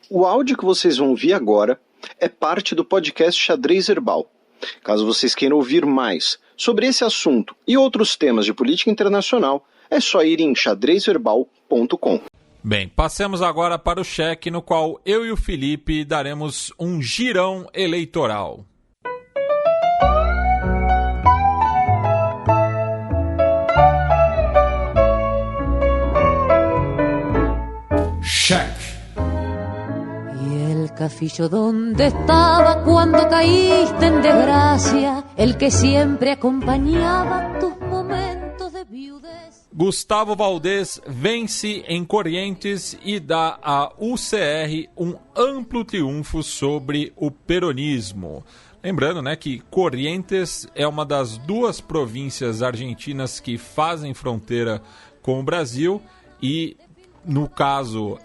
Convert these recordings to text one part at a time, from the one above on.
O áudio que vocês vão ouvir agora é parte do podcast Xadrez Herbal. Caso vocês queiram ouvir mais sobre esse assunto e outros temas de política internacional, é só ir em xadrezherbal.com. Bem, passemos agora para o cheque, no qual eu e o Felipe daremos um girão eleitoral. Cheque. Cafillo, ¿dónde estaba cuando caíste en desgracia? El que siempre acompañaba tus momentos de viudez. Gustavo Valdez vence em Corrientes e dá à UCR um amplo triunfo sobre o peronismo. Lembrando, né, que Corrientes é uma das duas províncias argentinas que fazem fronteira com o Brasil e, no caso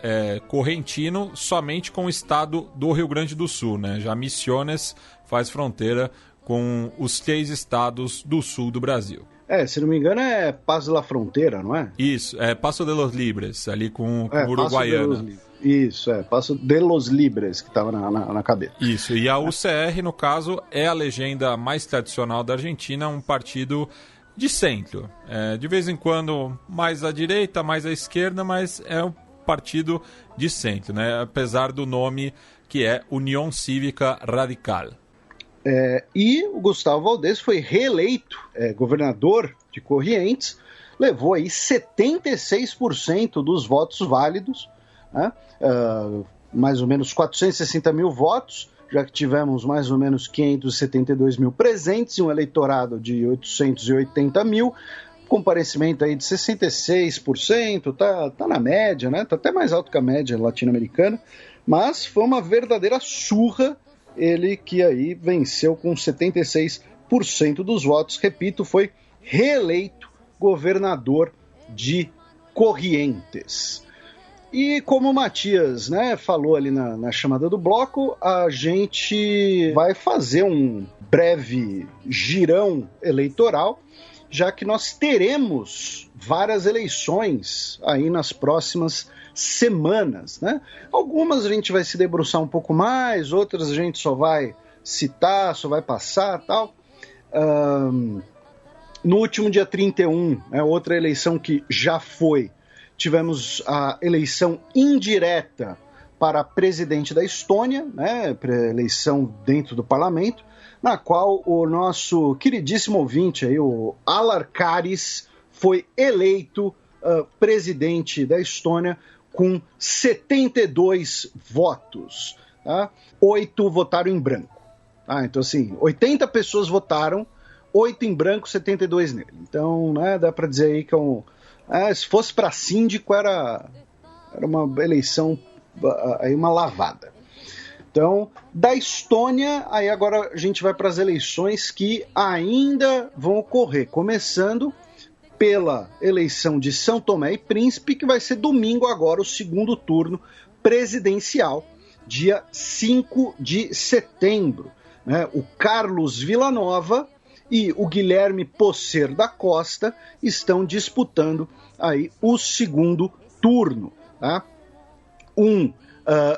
correntino, somente com o estado do Rio Grande do Sul, né? Já Misiones faz fronteira com os 3 estados do sul do Brasil. Se não me engano é Paso de la Fronteira, não é? Isso, é Paso de los Libres, ali com Uruguaiana. Isso, Paso de los Libres, que estava na cabeça. Isso, e a UCR, no caso, é a legenda mais tradicional da Argentina, um partido de centro, de vez em quando mais à direita, mais à esquerda, mas é um partido de centro, né? Apesar do nome que é União Cívica Radical. E o Gustavo Valdez foi reeleito governador de Corrientes, levou aí 76% dos votos válidos, né? Mais ou menos 460 mil votos, já que tivemos mais ou menos 572 mil presentes e um eleitorado de 880 mil, comparecimento aí de 66%, tá na média, né? Tá até mais alto que a média latino-americana, mas foi uma verdadeira surra, ele que aí venceu com 76% dos votos, repito, foi reeleito governador de Corrientes. E como o Matias, né, falou ali na chamada do bloco, a gente vai fazer um breve girão eleitoral, já que nós teremos várias eleições aí nas próximas semanas, né? Algumas a gente vai se debruçar um pouco mais, outras a gente só vai citar, só vai passar, tal. No último dia 31, outra eleição que já foi, tivemos a eleição indireta para presidente da Estônia, né, eleição dentro do parlamento, na qual o nosso queridíssimo ouvinte, aí, o Alar Karis, foi eleito presidente da Estônia com 72 votos. Tá? 8 votaram em branco. Tá? Então, assim, 80 pessoas votaram, 8 em branco, 72 nele. Então, né, dá para dizer aí que se fosse para síndico, era uma eleição, aí uma lavada. Então, da Estônia, aí agora a gente vai para as eleições que ainda vão ocorrer, começando pela eleição de São Tomé e Príncipe, que vai ser domingo agora, o segundo turno presidencial, dia 5 de setembro. Né? O Carlos Villanova e o Guilherme Posser da Costa estão disputando aí o segundo turno. Tá? Um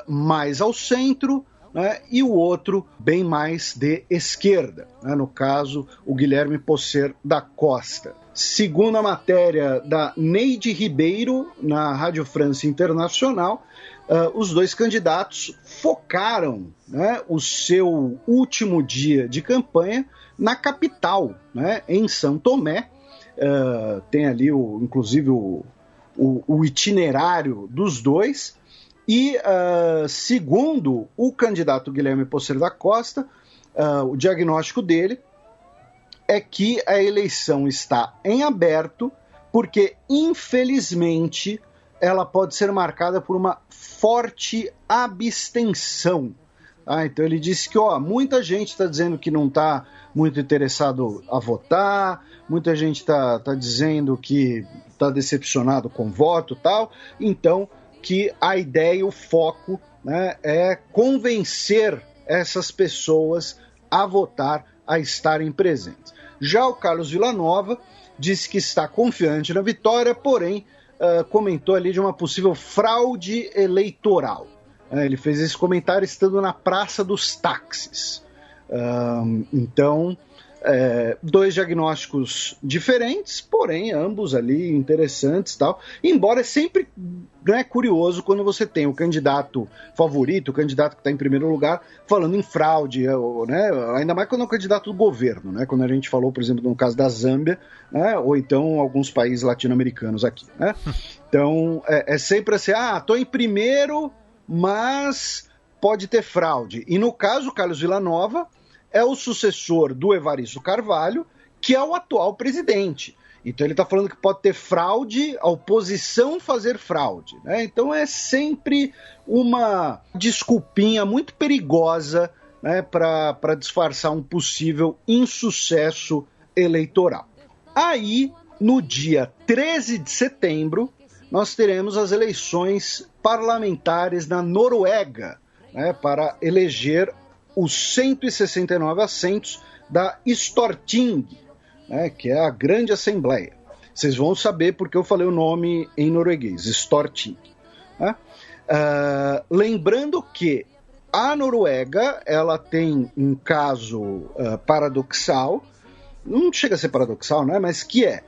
mais ao centro, né, e o outro bem mais de esquerda, né, no caso, o Guilherme Posser da Costa. Segundo a matéria da Neide Ribeiro, na Rádio França Internacional, os dois candidatos focaram, né, o seu último dia de campanha na capital, né, em São Tomé. Tem ali, inclusive, o itinerário dos dois. E, segundo o candidato Guilherme Posser da Costa, o diagnóstico dele é que a eleição está em aberto porque, infelizmente, ela pode ser marcada por uma forte abstenção. Então ele disse que muita gente está dizendo que não está muito interessado a votar, muita gente está dizendo que está decepcionado com o voto e tal, então que a ideia e o foco, né, é convencer essas pessoas a votar, a estarem presentes. Já o Carlos Villanova disse que está confiante na vitória, porém comentou ali de uma possível fraude eleitoral. Ele fez esse comentário estando na Praça dos Táxis. Então, dois diagnósticos diferentes, porém ambos ali interessantes e tal. Embora é sempre curioso quando você tem o candidato favorito, o candidato que está em primeiro lugar, falando em fraude, né? Ainda mais quando é o candidato do governo, né? Quando a gente falou, por exemplo, no caso da Zâmbia, né? Ou então alguns países latino-americanos aqui, né? Então, é sempre assim, estou em primeiro, mas pode ter fraude. E no caso, Carlos Villanova é o sucessor do Evaristo Carvalho, que é o atual presidente. Então ele está falando que pode ter fraude, a oposição fazer fraude, né? Então é sempre uma desculpinha muito perigosa, né, para disfarçar um possível insucesso eleitoral. Aí, no dia 13 de setembro, nós teremos as eleições parlamentares na Noruega, né, para eleger os 169 assentos da Storting, né, que é a grande assembleia. Vocês vão saber porque eu falei o nome em norueguês, Storting. Né? Lembrando que a Noruega ela tem um caso paradoxal, não chega a ser paradoxal, né, mas que é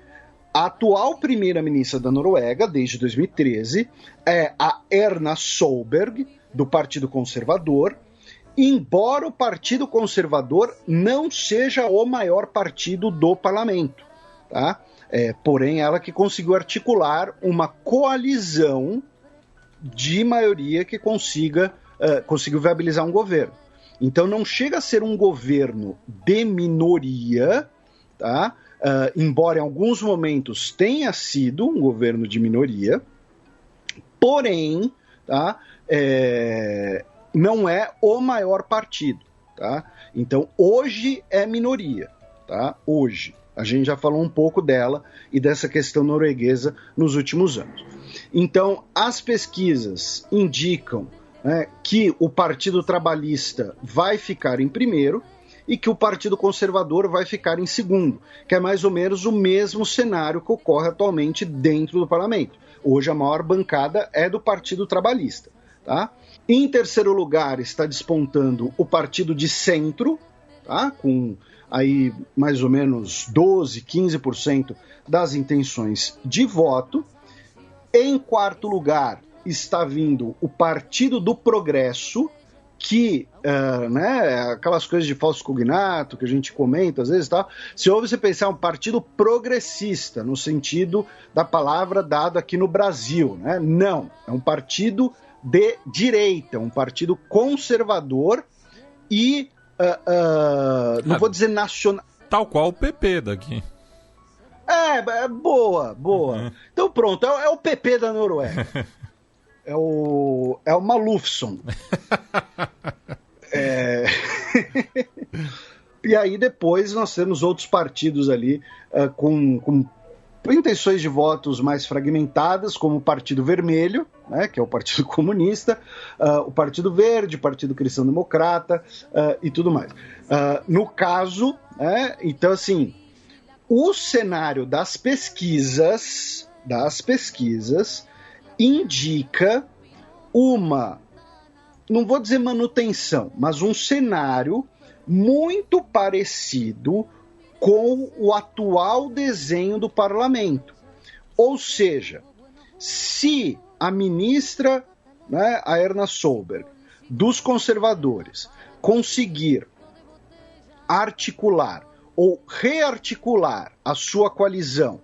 a atual primeira-ministra da Noruega, desde 2013, é a Erna Solberg, do Partido Conservador, embora o Partido Conservador não seja o maior partido do parlamento, tá? Porém, ela que conseguiu articular uma coalizão de maioria que conseguiu viabilizar um governo. Então, não chega a ser um governo de minoria, tá? Embora em alguns momentos tenha sido um governo de minoria, porém, tá? Não é o maior partido, tá? Então, hoje é minoria, tá? Hoje. A gente já falou um pouco dela e dessa questão norueguesa nos últimos anos. Então, as pesquisas indicam, né, que o Partido Trabalhista vai ficar em primeiro e que o Partido Conservador vai ficar em segundo, que é mais ou menos o mesmo cenário que ocorre atualmente dentro do parlamento. Hoje a maior bancada é do Partido Trabalhista, tá? Em terceiro lugar está despontando o Partido de Centro, tá? Com aí mais ou menos 12, 15% das intenções de voto. Em quarto lugar está vindo o Partido do Progresso, que, né, aquelas coisas de falso cognato que a gente comenta às vezes, tá? Se ouve você pensar um partido progressista, no sentido da palavra dada aqui no Brasil, né? Não, é um partido de direita, um partido conservador e, não vou dizer nacional... Tal qual o PP daqui. Boa. Uhum. Então pronto, é o PP da Noruega. É o Malufson. E aí depois nós temos outros partidos ali com intenções de votos mais fragmentadas, como o Partido Vermelho, né, que é o Partido Comunista, o Partido Verde, o Partido Cristão Democrata e tudo mais. No caso, então assim, o cenário das pesquisas indica uma, não vou dizer manutenção, mas um cenário muito parecido com o atual desenho do parlamento. Ou seja, se a ministra, né, a Erna Solberg, dos conservadores, conseguir articular ou rearticular a sua coalizão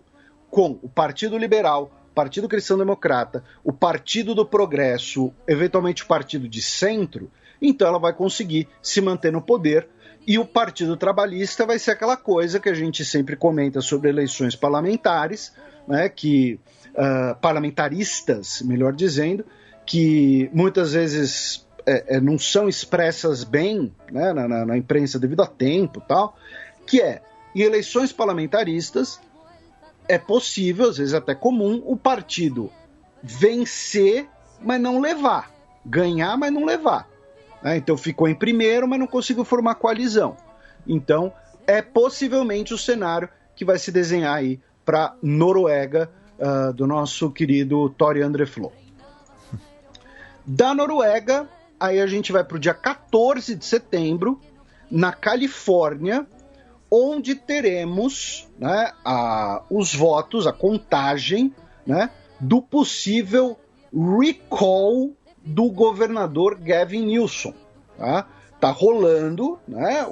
com o Partido Liberal, Partido Cristão Democrata, o Partido do Progresso, eventualmente o Partido de Centro, então ela vai conseguir se manter no poder. E o Partido Trabalhista vai ser aquela coisa que a gente sempre comenta sobre eleições parlamentares, né, que, parlamentaristas, melhor dizendo, que muitas vezes não são expressas bem, né, na imprensa devido a tempo e tal, que em eleições parlamentaristas é possível, às vezes até comum, o partido vencer, mas não levar, ganhar, mas não levar. Então ficou em primeiro, mas não conseguiu formar coalizão. Então é possivelmente o cenário que vai se desenhar aí para Noruega, do nosso querido Tore André Flo. Da Noruega, aí a gente vai para o dia 14 de setembro, na Califórnia, onde teremos, né, os votos, a contagem, né, do possível recall do governador Gavin Newsom. Tá rolando, né,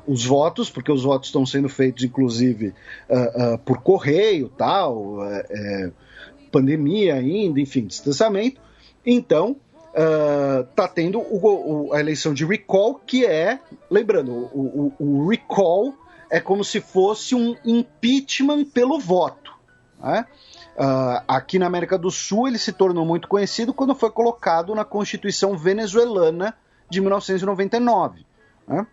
os votos, porque os votos estão sendo feitos, inclusive, por correio, tal, pandemia ainda, enfim, distanciamento. Então, tá tendo a eleição de recall, que é, lembrando, o recall é como se fosse um impeachment pelo voto, né? Aqui na América do Sul ele se tornou muito conhecido quando foi colocado na Constituição venezuelana de 1999. Né?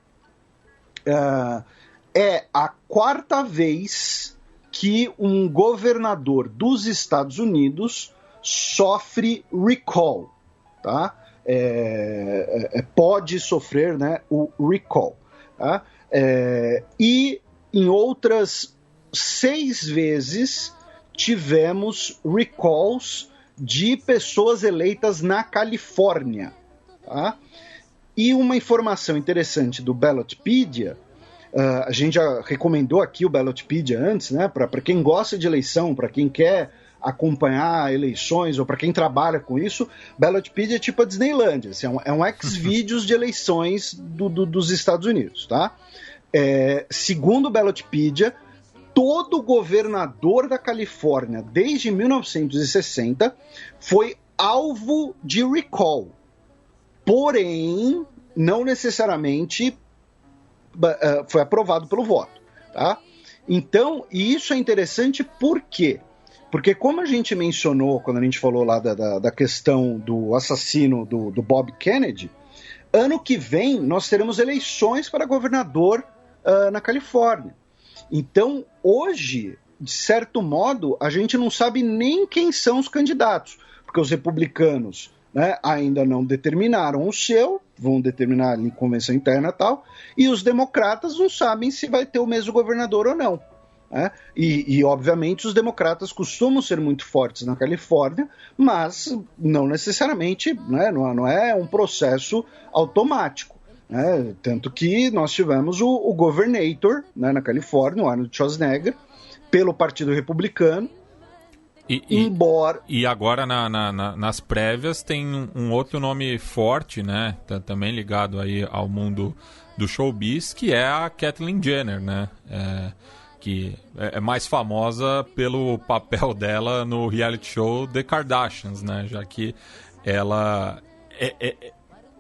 É a quarta vez que um governador dos Estados Unidos sofre recall. Tá? Pode sofrer, né, o recall. Tá? E em outras 6 vezes tivemos recalls de pessoas eleitas na Califórnia. Tá? E uma informação interessante do Ballotpedia, a gente já recomendou aqui o Ballotpedia antes, né, para quem gosta de eleição, para quem quer acompanhar eleições, ou para quem trabalha com isso, Ballotpedia é tipo a Disneylândia, assim, é um Xvideos de eleições dos Estados Unidos. Tá? Segundo o Ballotpedia, todo governador da Califórnia, desde 1960, foi alvo de recall. Porém, não necessariamente foi aprovado pelo voto. Tá? Então, isso é interessante por quê? Porque como a gente mencionou, quando a gente falou lá da questão do assassino do Bob Kennedy, ano que vem nós teremos eleições para governador na Califórnia. Então, hoje, de certo modo, a gente não sabe nem quem são os candidatos, porque os republicanos, né, ainda não determinaram o seu, vão determinar em convenção interna e tal, e os democratas não sabem se vai ter o mesmo governador ou não. Né? E, obviamente, os democratas costumam ser muito fortes na Califórnia, mas não necessariamente, né, não é um processo automático. Tanto que nós tivemos o governator, né, na Califórnia, o Arnold Schwarzenegger, pelo Partido Republicano, embora... E agora nas prévias tem um outro nome forte, né, também ligado aí ao mundo do showbiz, que é a Caitlyn Jenner, né, que é mais famosa pelo papel dela no reality show The Kardashians, né, já que ela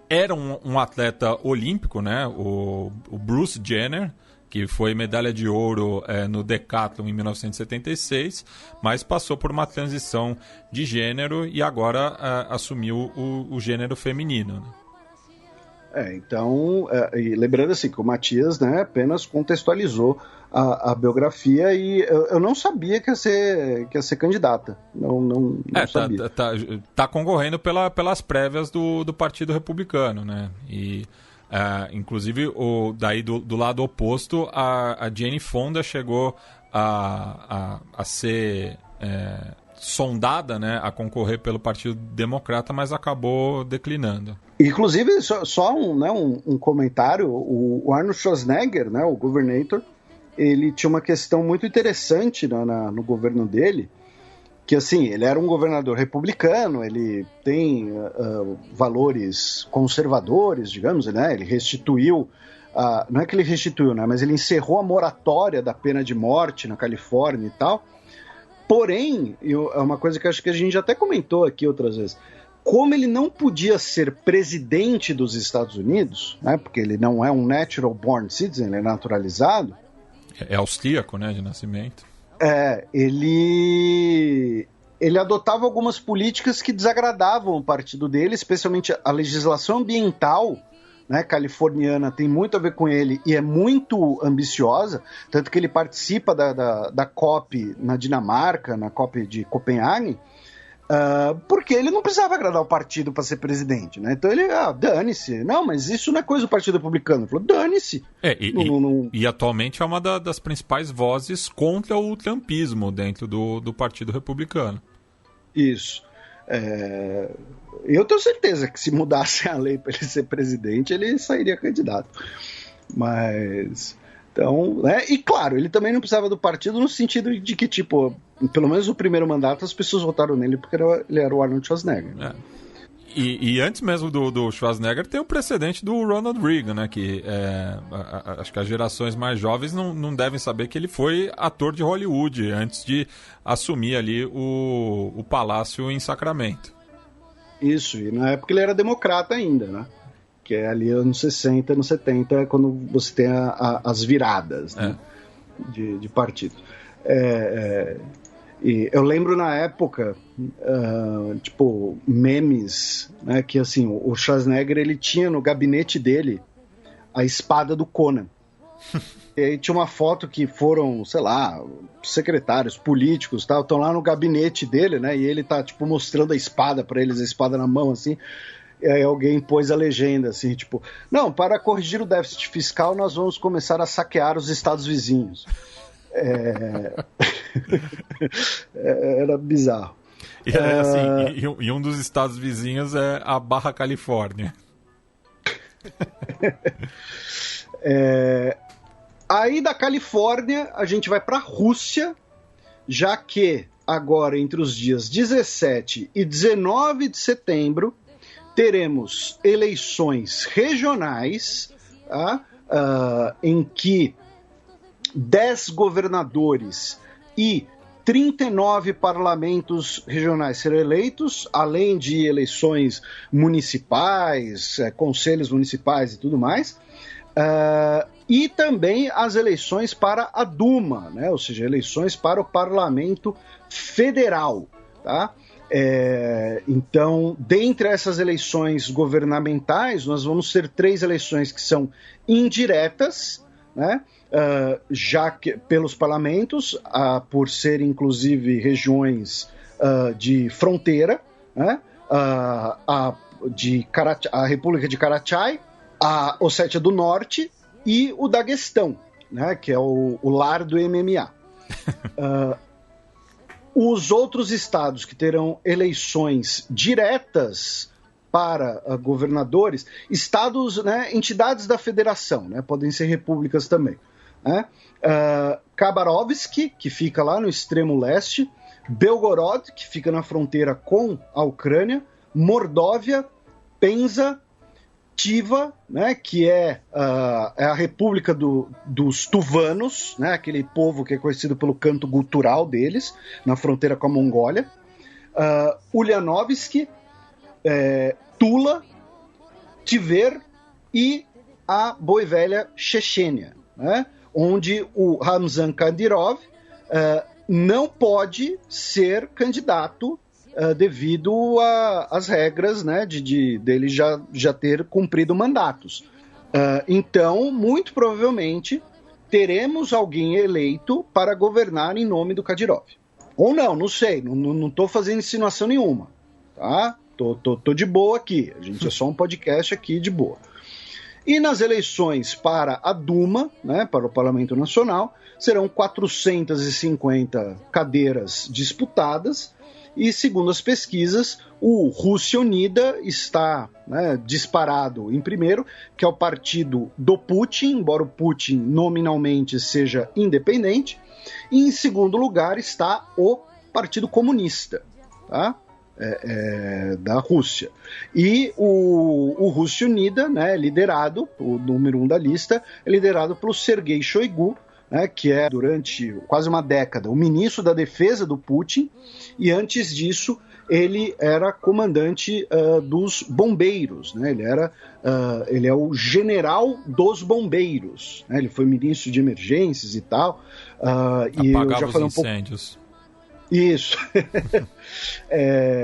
era um atleta olímpico, né? O Bruce Jenner, que foi medalha de ouro no decathlon em 1976, mas passou por uma transição de gênero e agora assumiu o gênero feminino. Né? Então, e lembrando assim que o Matias, né, apenas contextualizou a biografia e eu não sabia que ia ser candidata. Não sabia. Tá concorrendo pelas prévias do Partido Republicano, né? E inclusive daí do lado oposto, a Jane Fonda chegou a ser sondada, né, a concorrer pelo Partido Democrata, mas acabou declinando. Inclusive, só um comentário, o Arnold Schwarzenegger, né, o governator, ele tinha uma questão muito interessante no governo dele, que assim, ele era um governador republicano, ele tem valores conservadores, digamos, né, ele restituiu, não é que ele restituiu, né, mas ele encerrou a moratória da pena de morte na Califórnia e tal. Porém, é uma coisa que acho que a gente até comentou aqui outras vezes, como ele não podia ser presidente dos Estados Unidos, né, porque ele não é um natural born citizen, ele é naturalizado. É austríaco, né, de nascimento. Ele adotava algumas políticas que desagradavam o partido dele, especialmente a legislação ambiental, né, californiana tem muito a ver com ele e é muito ambiciosa, tanto que ele participa da COP na Dinamarca, na COP de Copenhague, porque ele não precisava agradar o partido para ser presidente, né? Então ele, dane-se, não, mas isso não é coisa do Partido Republicano. Ele falou, dane-se. E atualmente é uma das principais vozes contra o trumpismo dentro do Partido Republicano. Isso. Eu tenho certeza que se mudasse a lei para ele ser presidente, ele sairia candidato. Mas... Então, né? E claro, ele também não precisava do partido no sentido de que, tipo, pelo menos no primeiro mandato as pessoas votaram nele porque ele era o Arnold Schwarzenegger. Né? E antes mesmo do Schwarzenegger tem o precedente do Ronald Reagan, né? Que acho que as gerações mais jovens não devem saber que ele foi ator de Hollywood antes de assumir ali o palácio em Sacramento. Isso, e na época ele era democrata ainda, né? Que é ali anos 60, anos 70, quando você tem as viradas, né? de partido. E eu lembro na época, tipo, memes, né, que assim, o Schwarzenegger, ele tinha no gabinete dele a espada do Conan. E aí tinha uma foto que foram, sei lá, secretários, políticos, tal, estão lá no gabinete dele, né, e ele tá, tipo, mostrando a espada pra eles, a espada na mão, assim. E aí alguém pôs a legenda, assim, tipo, não, para corrigir o déficit fiscal, nós vamos começar a saquear os estados vizinhos. Era bizarro. E um dos estados vizinhos é a Barra Califórnia. Aí da Califórnia a gente vai para a Rússia, já que agora entre os dias 17 e 19 de setembro teremos eleições regionais, tá? Em que 10 governadores e 39 parlamentos regionais serão eleitos, além de eleições municipais, conselhos municipais e tudo mais, e também as eleições para a Duma, né? Ou seja, eleições para o parlamento federal. Tá? Então, dentre essas eleições governamentais, nós vamos ter 3 eleições que são indiretas, né? Já que pelos parlamentos, por serem inclusive regiões de fronteira, né? A República de Karachay, a Ossétia do Norte e o Daguestão, né? Que é o lar do MMA. Os outros estados que terão eleições diretas para governadores, estados, né, entidades da federação, né, podem ser repúblicas também. Né? Khabarovsk, que fica lá no extremo leste, Belgorod, que fica na fronteira com a Ucrânia, Mordóvia, Penza, Tiva, né, que é a república dos tuvanos, né, aquele povo que é conhecido pelo canto gutural deles, na fronteira com a Mongólia, Ulyanovsk, Tula, Tver e a boa e velha Chechênia, né, onde o Ramzan Kadyrov não pode ser candidato devido às regras, né, dele já ter cumprido mandatos. Então, muito provavelmente, teremos alguém eleito para governar em nome do Kadyrov. Ou não sei, não estou fazendo insinuação nenhuma. Tá? Tô de boa aqui, a gente é só um podcast aqui de boa. E nas eleições para a Duma, né, para o Parlamento Nacional, serão 450 cadeiras disputadas. E, segundo as pesquisas, o Rússia Unida está, né, disparado em primeiro, que é o partido do Putin, embora o Putin nominalmente seja independente. E, em segundo lugar, está o Partido Comunista, tá? Da Rússia. E o Rússia Unida, né, liderado, o número 1 da lista, é liderado pelo Sergei Shoigu, né, que é, durante quase uma década, o ministro da defesa do Putin, e antes disso ele era comandante dos bombeiros, né, ele é o general dos bombeiros, né, ele foi ministro de emergências e tal. E eu já falei os incêndios. Isso.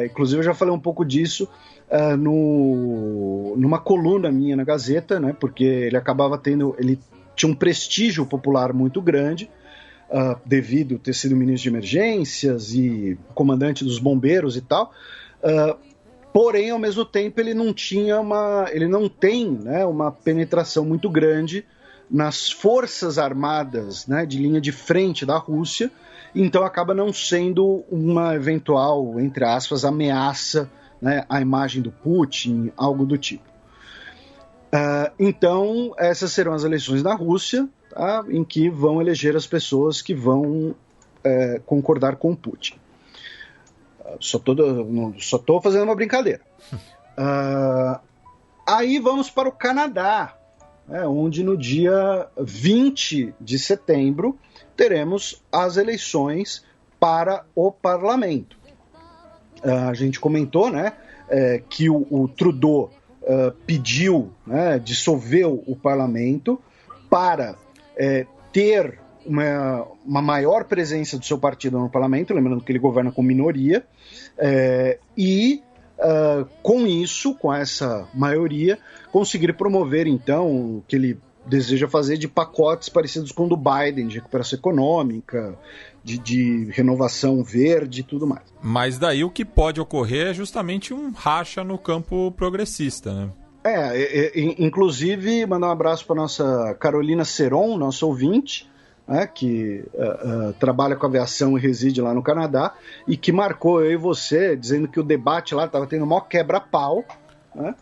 Inclusive eu já falei um pouco disso numa coluna minha na Gazeta, né, porque ele tinha um prestígio popular muito grande, devido a ter sido ministro de emergências e comandante dos bombeiros e tal, porém, ao mesmo tempo, ele não tem, né, uma penetração muito grande nas forças armadas, né, de linha de frente da Rússia, então acaba não sendo uma eventual, entre aspas, ameaça, né, à imagem do Putin, algo do tipo. Então, essas serão as eleições na Rússia, tá, em que vão eleger as pessoas que vão concordar com o Putin. Só estou fazendo uma brincadeira. Aí vamos para o Canadá, onde no dia 20 de setembro teremos as eleições para o parlamento. A gente comentou, né, que o Trudeau pediu, né, dissolveu o parlamento para ter uma maior presença do seu partido no parlamento, lembrando que ele governa com minoria, e com isso, com essa maioria, conseguir promover então o que ele deseja fazer de pacotes parecidos com o do Biden, de recuperação econômica, de renovação verde e tudo mais. Mas daí o que pode ocorrer é justamente um racha no campo progressista, né? Inclusive, mandar um abraço para nossa Carolina Seron, nossa ouvinte, que trabalha com aviação e reside lá no Canadá, e que marcou eu e você, dizendo que o debate lá estava tendo o maior quebra-pau, né?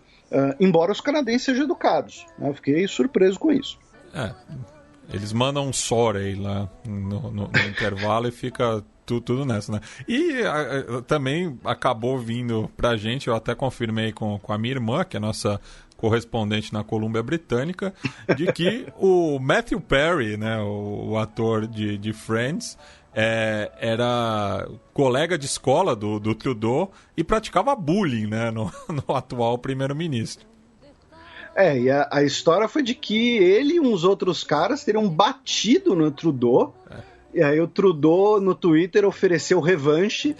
Embora os canadenses sejam educados. Eu fiquei surpreso com isso. Eles mandam um sorry lá no intervalo e fica tudo nessa, né? E também acabou vindo pra gente, eu até confirmei com a minha irmã, que é nossa correspondente na Colômbia Britânica, de que o Matthew Perry, né, o ator de Friends, era colega de escola do Trudeau e praticava bullying, né, no atual primeiro-ministro. E a história foi de que ele e uns outros caras teriam batido no Trudeau, e aí o Trudeau no Twitter ofereceu revanche,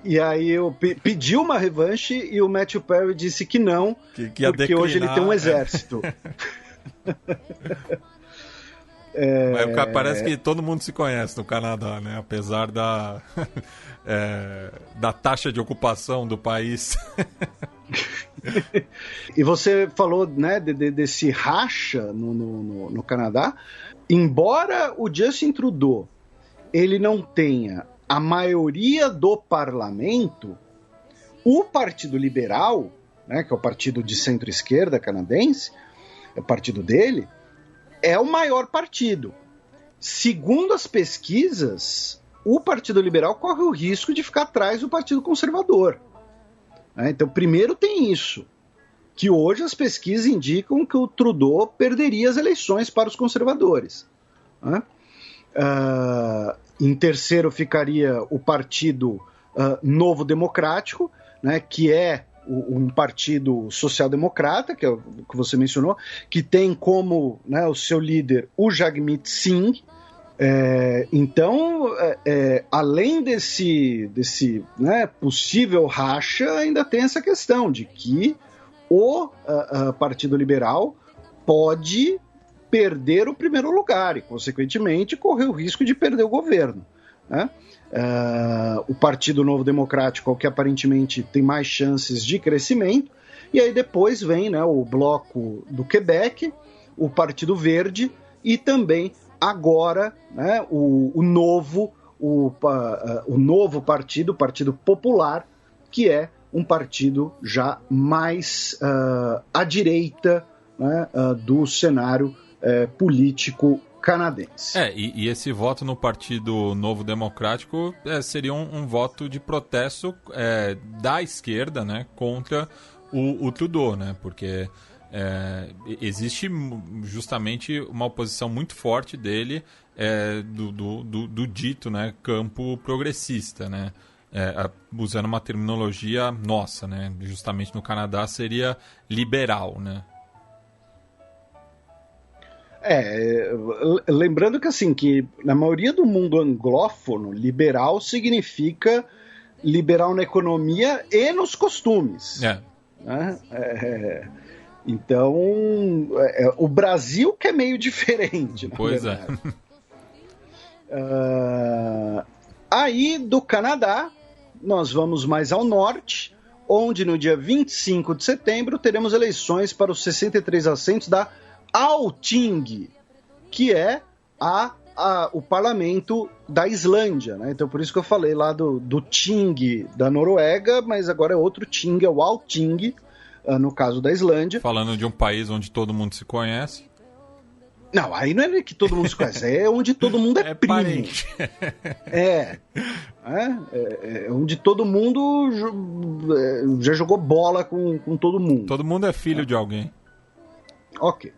e aí pediu uma revanche e o Matthew Perry disse que não, que porque hoje ele tem um exército. Mas parece que todo mundo se conhece no Canadá, né? Apesar da taxa de ocupação do país. E você falou, né, desse racha no Canadá. Embora o Justin Trudeau ele não tenha a maioria do parlamento, o Partido Liberal, né, que é o partido de centro-esquerda canadense, é o partido dele, é o maior partido. Segundo as pesquisas, o Partido Liberal corre o risco de ficar atrás do Partido Conservador. Então, primeiro tem isso, que hoje as pesquisas indicam que o Trudeau perderia as eleições para os conservadores. Em terceiro ficaria o Partido Novo Democrático, né, que é um partido social-democrata, que é o que você mencionou, que tem como, né, o seu líder o Jagmeet Singh. Então, além desse né, possível racha, ainda tem essa questão de que o Partido Liberal pode perder o primeiro lugar e, consequentemente, correr o risco de perder o governo, né? O Partido Novo Democrático é o que aparentemente tem mais chances de crescimento, e aí depois vem, né, o Bloco do Quebec, o Partido Verde e também agora, né, o novo partido, o Partido Popular, que é um partido já mais à direita, né, do cenário político canadense. E esse voto no Partido Novo Democrático seria um voto de protesto da esquerda, né, contra o Trudeau, né, porque existe justamente uma oposição muito forte dele do dito, né, campo progressista, né, usando uma terminologia nossa, né, justamente no Canadá seria liberal, né. Lembrando que assim, que na maioria do mundo anglófono, liberal significa liberal na economia e nos costumes. Então, o Brasil que é meio diferente. Pois Aí, do Canadá, nós vamos mais ao norte, onde no dia 25 de setembro teremos eleições para os 63 assentos da Althing, que é o parlamento da Islândia, né? Então por isso que eu falei lá do Ting da Noruega, mas agora é outro Ting, é o Althing, no caso da Islândia. Falando de um país onde todo mundo se conhece. Não, aí não é que todo mundo se conhece, é onde todo mundo é primo. Parente. É onde todo mundo já jogou bola com todo mundo. Todo mundo é filho de alguém. Ok.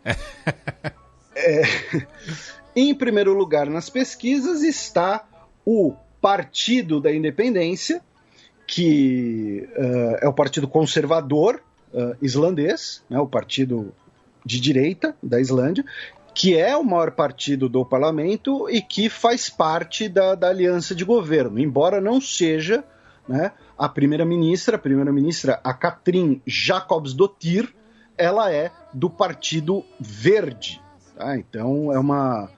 Em primeiro lugar nas pesquisas está o Partido da Independência, que é o partido conservador islandês, né, o partido de direita da Islândia, que é o maior partido do parlamento e que faz parte da aliança de governo, embora não seja, né, a primeira-ministra, a Katrín Jakobsdóttir, ela é do Partido Verde. Tá? Então é uma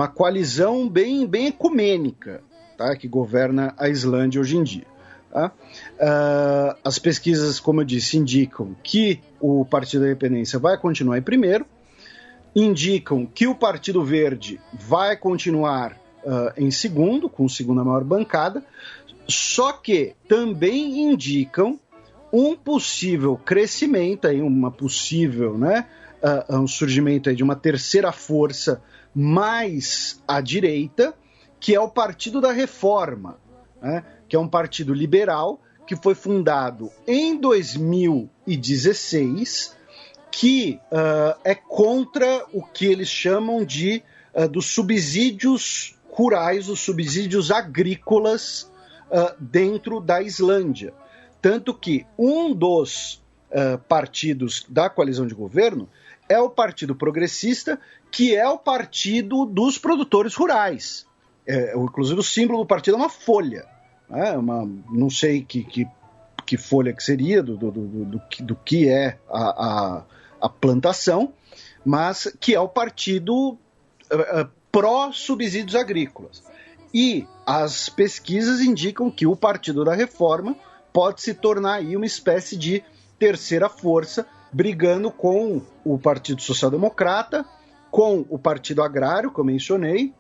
coalizão bem ecumênica, tá, que governa a Islândia hoje em dia. Tá? As pesquisas, como eu disse, indicam que o Partido da Independência vai continuar em primeiro, indicam que o Partido Verde vai continuar em segundo, com segunda maior bancada, só que também indicam um possível crescimento, um surgimento aí de uma terceira força mais à direita, que é o Partido da Reforma, né? Que é um partido liberal que foi fundado em 2016, que é contra o que eles chamam dos subsídios rurais, os subsídios agrícolas dentro da Islândia. Tanto que um dos partidos da coalizão de governo é o Partido Progressista, que é o partido dos produtores rurais. Inclusive o símbolo do partido é uma folha. Não sei que folha que seria, do que é a plantação, mas que é o partido pró-subsídios agrícolas. E as pesquisas indicam que o Partido da Reforma pode se tornar aí uma espécie de terceira força, brigando com o Partido Social Democrata, com o Partido Agrário, que eu mencionei,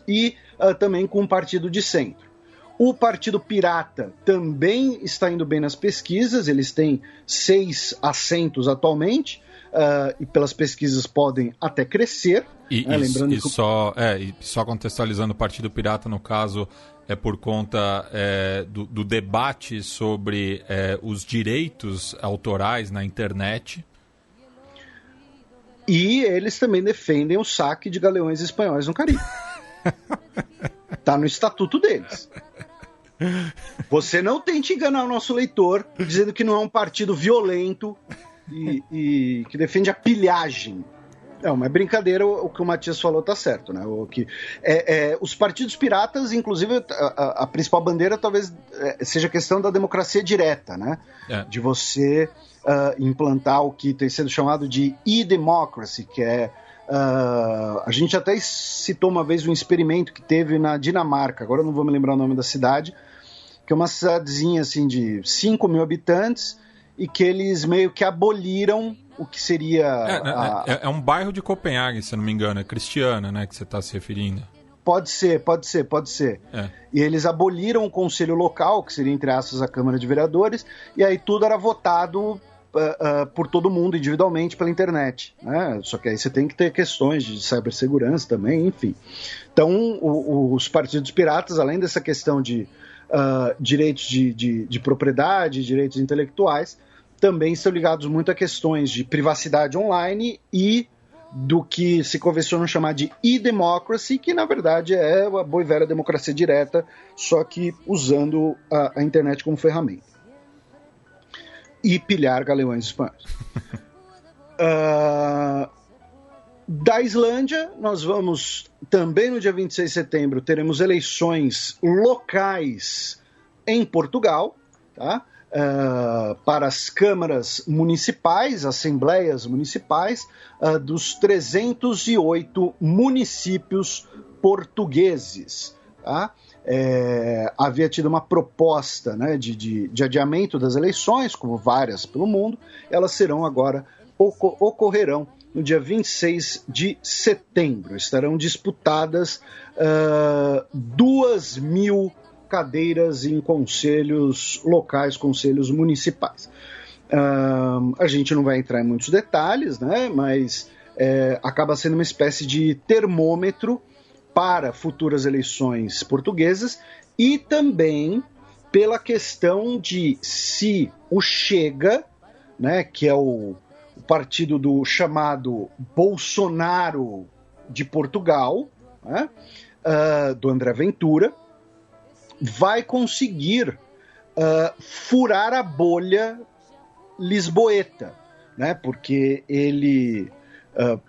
e também com o Partido de Centro. O Partido Pirata também está indo bem nas pesquisas, eles têm 6 assentos atualmente, e pelas pesquisas podem até crescer. Lembrando que só contextualizando, o Partido Pirata, no caso, é por conta do debate sobre os direitos autorais na internet. E eles também defendem o saque de galeões espanhóis no Caribe. Tá no estatuto deles. Você não tente enganar o nosso leitor dizendo que não é um partido violento e que defende a pilhagem. Não, mas brincadeira, o que o Matias falou tá certo, né? Os partidos piratas, inclusive, a principal bandeira talvez seja a questão da democracia direta, né? De você implantar o que tem sido chamado de e-democracy, que é... a gente até citou uma vez um experimento que teve na Dinamarca, agora eu não vou me lembrar o nome da cidade, que é uma cidadezinha assim, de 5 mil habitantes, e que eles meio que aboliram o que seria... É um bairro de Copenhague, se eu não me engano, é Cristiana, né, que você está se referindo. Pode ser. E eles aboliram o conselho local, que seria, entre aspas, a Câmara de Vereadores, e aí tudo era votado por todo mundo, individualmente, pela internet, né? Só que aí você tem que ter questões de cibersegurança também, enfim. Então, os partidos piratas, além dessa questão de direitos de propriedade, direitos intelectuais, também estão ligados muito a questões de privacidade online e do que se convencionam chamar de e-democracy, que na verdade é a boa e velha democracia direta, só que usando a internet como ferramenta. E pilhar galeões espanhóis. Da Islândia, nós vamos também no dia 26 de setembro, teremos eleições locais em Portugal, tá? Para as câmaras municipais, assembleias municipais, dos 308 municípios portugueses. Tá? Havia tido uma proposta, né, de adiamento das eleições, como várias pelo mundo, elas serão agora, ocorrerão no dia 26 de setembro. Estarão disputadas 2.000 cadeiras em conselhos locais, conselhos municipais. A gente não vai entrar em muitos detalhes, né, mas acaba sendo uma espécie de termômetro para futuras eleições portuguesas e também pela questão de se o Chega, né, que é o partido do chamado Bolsonaro de Portugal, né, do André Ventura, vai conseguir furar a bolha lisboeta, né, porque ele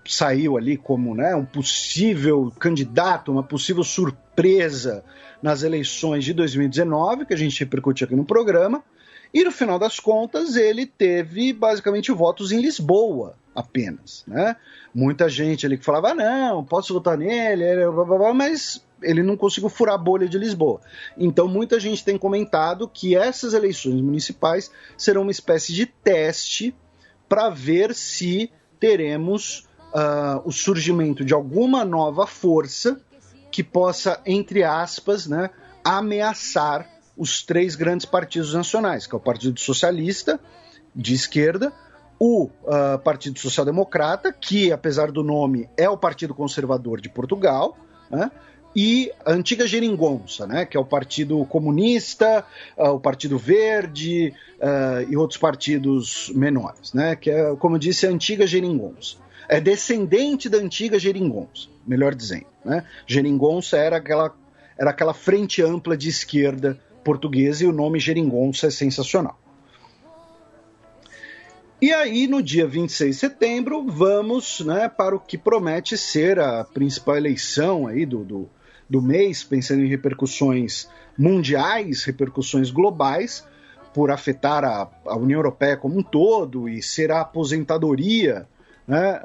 saiu ali como, né, um possível candidato, uma possível surpresa nas eleições de 2019, que a gente repercute aqui no programa, e no final das contas ele teve basicamente votos em Lisboa apenas, né? Muita gente ali que falava, não, posso votar nele, mas ele não conseguiu furar a bolha de Lisboa. Então muita gente tem comentado que essas eleições municipais serão uma espécie de teste para ver se teremos o surgimento de alguma nova força que possa, entre aspas, né, ameaçar os 3 grandes partidos nacionais, que é o Partido Socialista, de esquerda, o Partido Social Democrata, que, apesar do nome, é o Partido Conservador de Portugal, né, e a antiga Geringonça, né, que é o Partido Comunista, o Partido Verde e outros partidos menores, né, que é, como eu disse, a antiga Geringonça. É descendente da antiga Geringonça, melhor dizendo, né? Geringonça era aquela frente ampla de esquerda portuguesa e o nome Geringonça é sensacional. E aí, no dia 26 de setembro, vamos, né, para o que promete ser a principal eleição aí do mês, pensando em repercussões mundiais, repercussões globais, por afetar a União Europeia como um todo e ser a aposentadoria, né,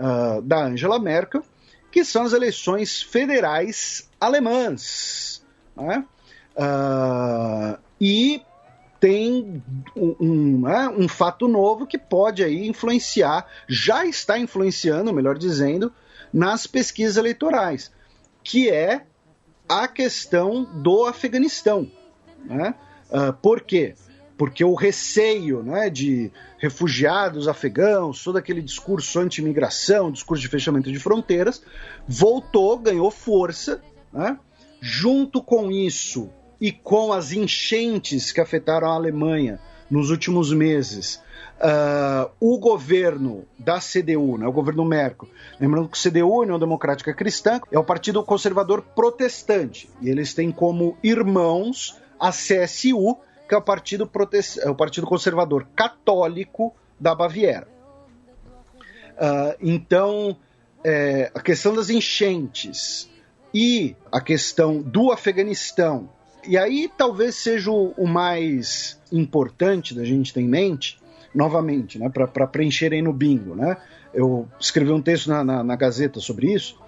da Angela Merkel, que são as eleições federais alemãs, né? E tem um fato novo que pode aí influenciar, já está influenciando, melhor dizendo, nas pesquisas eleitorais, que é a questão do Afeganistão, né? Por quê? Porque o receio, né, de refugiados afegãos, todo aquele discurso anti-imigração, discurso de fechamento de fronteiras, voltou, ganhou força, né? Junto com isso e com as enchentes que afetaram a Alemanha nos últimos meses, o governo da CDU, né, o governo Merkel, lembrando que o CDU, União Democrática Cristã, é o Partido Conservador Protestante, e eles têm como irmãos a CSU, que é o Partido Conservador Católico da Baviera. Então, a questão das enchentes e a questão do Afeganistão, e aí talvez seja o mais importante da gente ter em mente, novamente, né, para preencherem no bingo, né? Eu escrevi um texto na Gazeta sobre isso.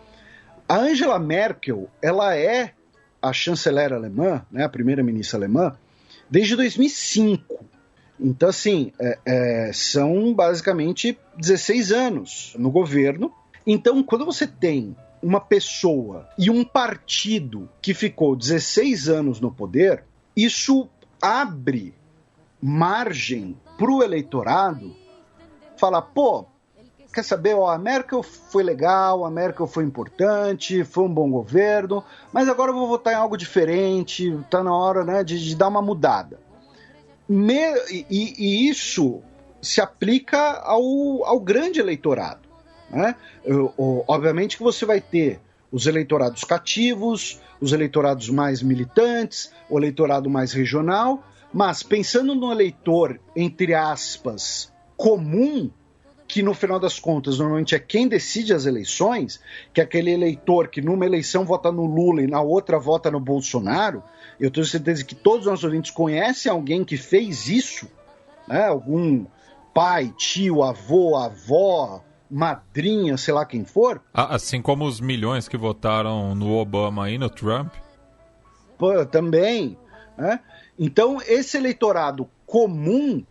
A Angela Merkel, ela é a chanceler alemã, né, a primeira-ministra alemã, desde 2005. Então, assim, são basicamente 16 anos no governo. Então, quando você tem uma pessoa e um partido que ficou 16 anos no poder, isso abre margem para o eleitorado falar, pô, quer saber, a Merkel foi legal, a Merkel foi importante, foi um bom governo, mas agora eu vou votar em algo diferente, está na hora, né, de dar uma mudada. E isso se aplica ao grande eleitorado, né? Obviamente que você vai ter os eleitorados cativos, os eleitorados mais militantes, o eleitorado mais regional, mas pensando no eleitor, entre aspas, comum, que no final das contas normalmente é quem decide as eleições, que é aquele eleitor que numa eleição vota no Lula e na outra vota no Bolsonaro, eu tenho certeza que todos os nossos ouvintes conhecem alguém que fez isso, né? Algum pai, tio, avô, avó, madrinha, sei lá quem for. Assim como os milhões que votaram no Obama e no Trump. Pô, também, né? Então esse eleitorado comum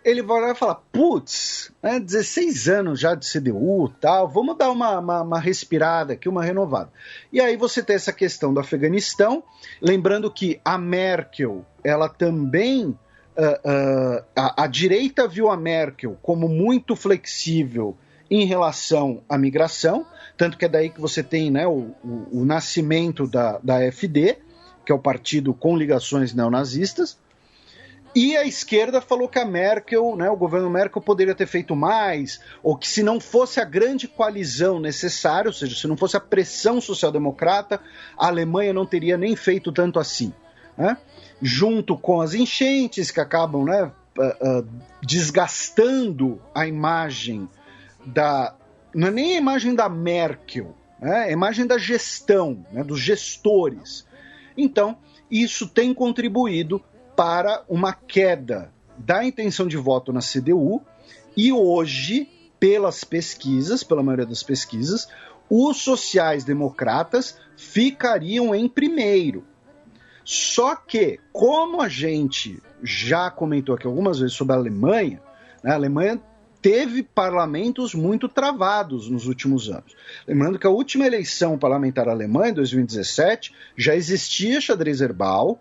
ele vai olhar e falar, putz, 16 anos já de CDU, tal, vamos dar uma respirada aqui, uma renovada. E aí você tem essa questão do Afeganistão, lembrando que a Merkel, ela também, a direita viu a Merkel como muito flexível em relação à migração, tanto que é daí que você tem, né, o nascimento da AfD, que é o partido com ligações neonazistas. E a esquerda falou que a Merkel, né, o governo Merkel poderia ter feito mais, ou que se não fosse a grande coalizão necessária, ou seja, se não fosse a pressão social-democrata, a Alemanha não teria nem feito tanto assim. Né? Junto com as enchentes que acabam, né, desgastando a imagem não é nem a imagem da Merkel, né, é a imagem da gestão, né, dos gestores. Então, isso tem contribuído para uma queda da intenção de voto na CDU, e hoje, pelas pesquisas, pela maioria das pesquisas, os sociais-democratas ficariam em primeiro. Só que, como a gente já comentou aqui algumas vezes sobre a Alemanha, né, a Alemanha teve parlamentos muito travados nos últimos anos. Lembrando que a última eleição parlamentar alemã, em 2017, já existia xadrez herbal.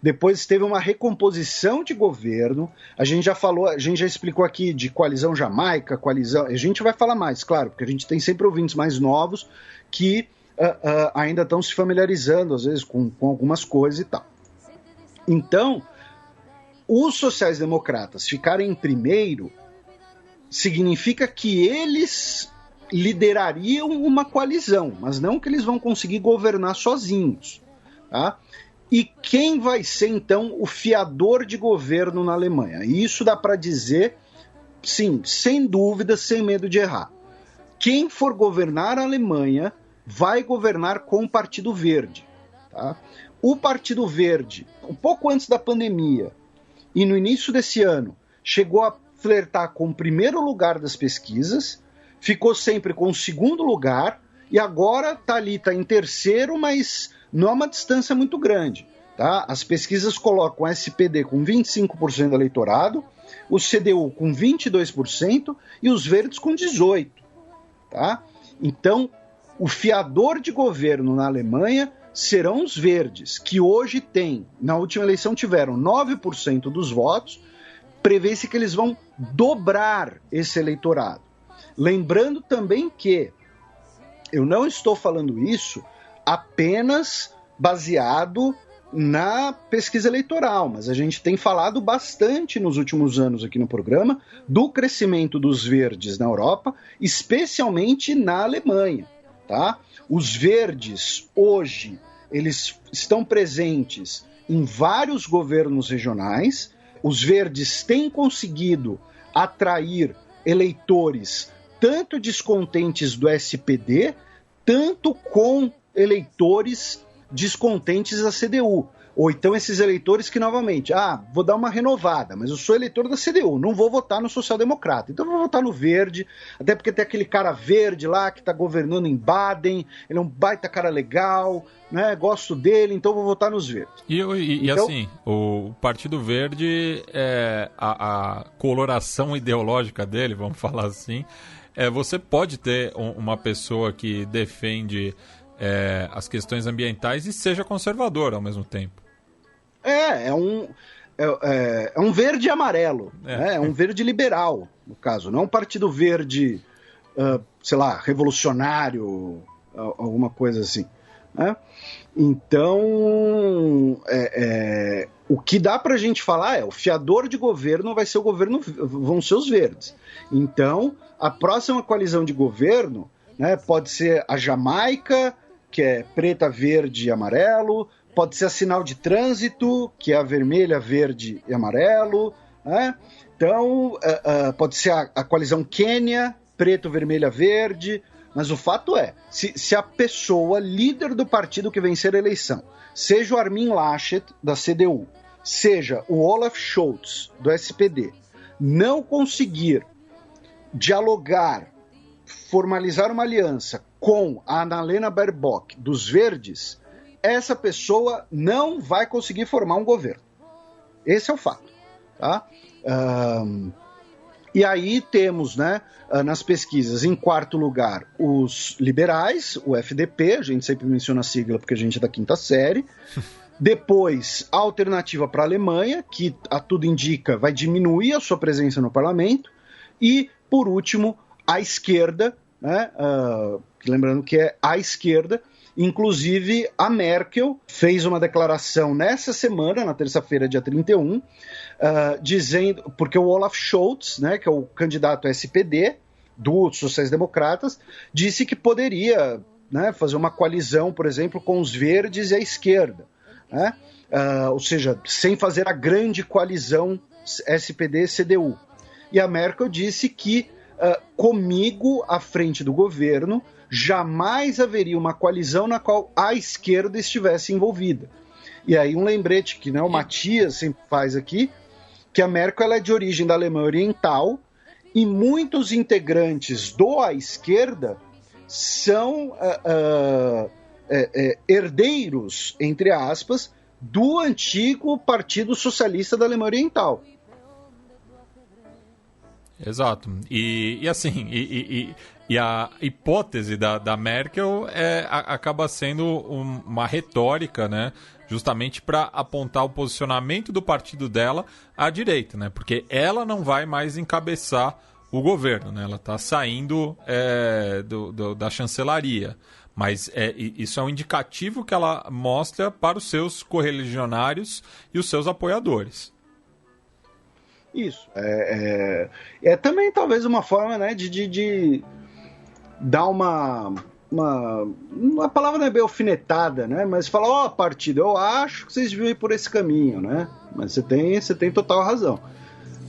Depois teve uma recomposição de governo, a gente já explicou aqui de coalizão Jamaica, coalizão, a gente vai falar mais, claro, porque a gente tem sempre ouvintes mais novos que ainda estão se familiarizando, às vezes, com algumas coisas e tal. Então, os sociais-democratas ficarem em primeiro significa que eles liderariam uma coalizão, mas não que eles vão conseguir governar sozinhos, tá? E quem vai ser, então, o fiador de governo na Alemanha? E isso dá para dizer, sim, sem dúvida, sem medo de errar. Quem for governar a Alemanha vai governar com o Partido Verde. Tá? O Partido Verde, um pouco antes da pandemia e no início desse ano, chegou a flertar com o primeiro lugar das pesquisas, ficou sempre com o segundo lugar e agora está em terceiro, mas não é uma distância muito grande. Tá? As pesquisas colocam o SPD com 25% do eleitorado, o CDU com 22% e os verdes com 18%. Tá? Então, o fiador de governo na Alemanha serão os verdes, que hoje na última eleição tiveram 9% dos votos, prevê-se que eles vão dobrar esse eleitorado. Lembrando também que eu não estou falando isso apenas baseado na pesquisa eleitoral, mas a gente tem falado bastante nos últimos anos aqui no programa do crescimento dos verdes na Europa, especialmente na Alemanha. Tá? Os verdes, hoje, eles estão presentes em vários governos regionais. Os verdes têm conseguido atrair eleitores tanto descontentes do SPD, tanto com eleitores descontentes da CDU. Ou então esses eleitores que, novamente, vou dar uma renovada, mas eu sou eleitor da CDU, não vou votar no social-democrata, então eu vou votar no verde, até porque tem aquele cara verde lá que está governando em Baden, ele é um baita cara legal, né? Gosto dele, então vou votar nos verdes. Então, assim, o Partido Verde, a coloração ideológica dele, vamos falar assim, você pode ter uma pessoa que defende as questões ambientais e seja conservador ao mesmo tempo. É um verde e amarelo, né? É um verde liberal, no caso, não um partido verde, sei lá, revolucionário, alguma coisa assim. Né? Então, o que dá pra gente falar o fiador de governo vão ser os verdes. Então, a próxima coalizão de governo, né, pode ser a Jamaica, que é preta, verde e amarelo, pode ser a Sinal de Trânsito, que é a vermelha, verde e amarelo, né? Então, pode ser a coalizão Quênia, preto, vermelha, verde, mas o fato se a pessoa, líder do partido que vencer a eleição, seja o Armin Laschet, da CDU, seja o Olaf Scholz, do SPD, não conseguir dialogar, formalizar uma aliança com a Annalena Baerbock, dos Verdes, essa pessoa não vai conseguir formar um governo. Esse é o fato. Tá? E aí temos, né, nas pesquisas, em quarto lugar, os liberais, o FDP, a gente sempre menciona a sigla porque a gente é da quinta série. Depois, a alternativa para a Alemanha, que a tudo indica vai diminuir a sua presença no parlamento. E, por último, a esquerda, né, lembrando que é a esquerda. Inclusive, a Merkel fez uma declaração nessa semana, na terça-feira, dia 31, dizendo, porque o Olaf Scholz, né, que é o candidato SPD dos sociais-democratas, disse que poderia, né, fazer uma coalizão, por exemplo, com os verdes e a esquerda, né, ou seja, sem fazer a grande coalizão SPD-CDU. E a Merkel disse que comigo à frente do governo jamais haveria uma coalizão na qual a esquerda estivesse envolvida. E aí um lembrete que, né, o Matias sempre faz aqui, que a Merkel ela é de origem da Alemanha Oriental e muitos integrantes à esquerda são herdeiros, entre aspas, do antigo Partido Socialista da Alemanha Oriental. Exato. E assim, e a hipótese da Merkel acaba sendo uma retórica, né? Justamente para apontar o posicionamento do partido dela à direita, né? Porque ela não vai mais encabeçar o governo, né? Ela está saindo da chancelaria. Mas isso é um indicativo que ela mostra para os seus correligionários e os seus apoiadores. Isso. É também talvez uma forma, né, de dar a palavra não é bem alfinetada, né, mas falar, partido, eu acho que vocês deviam ir por esse caminho, né, mas você tem total razão.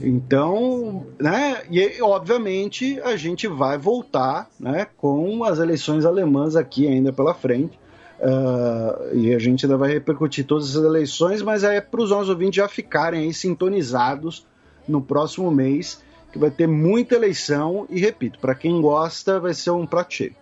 Então, né, e obviamente a gente vai voltar, né, com as eleições alemãs aqui ainda pela frente, e a gente ainda vai repercutir todas essas eleições, mas é para os nossos ouvintes já ficarem aí sintonizados no próximo mês, que vai ter muita eleição e, repito, para quem gosta vai ser um prato cheio.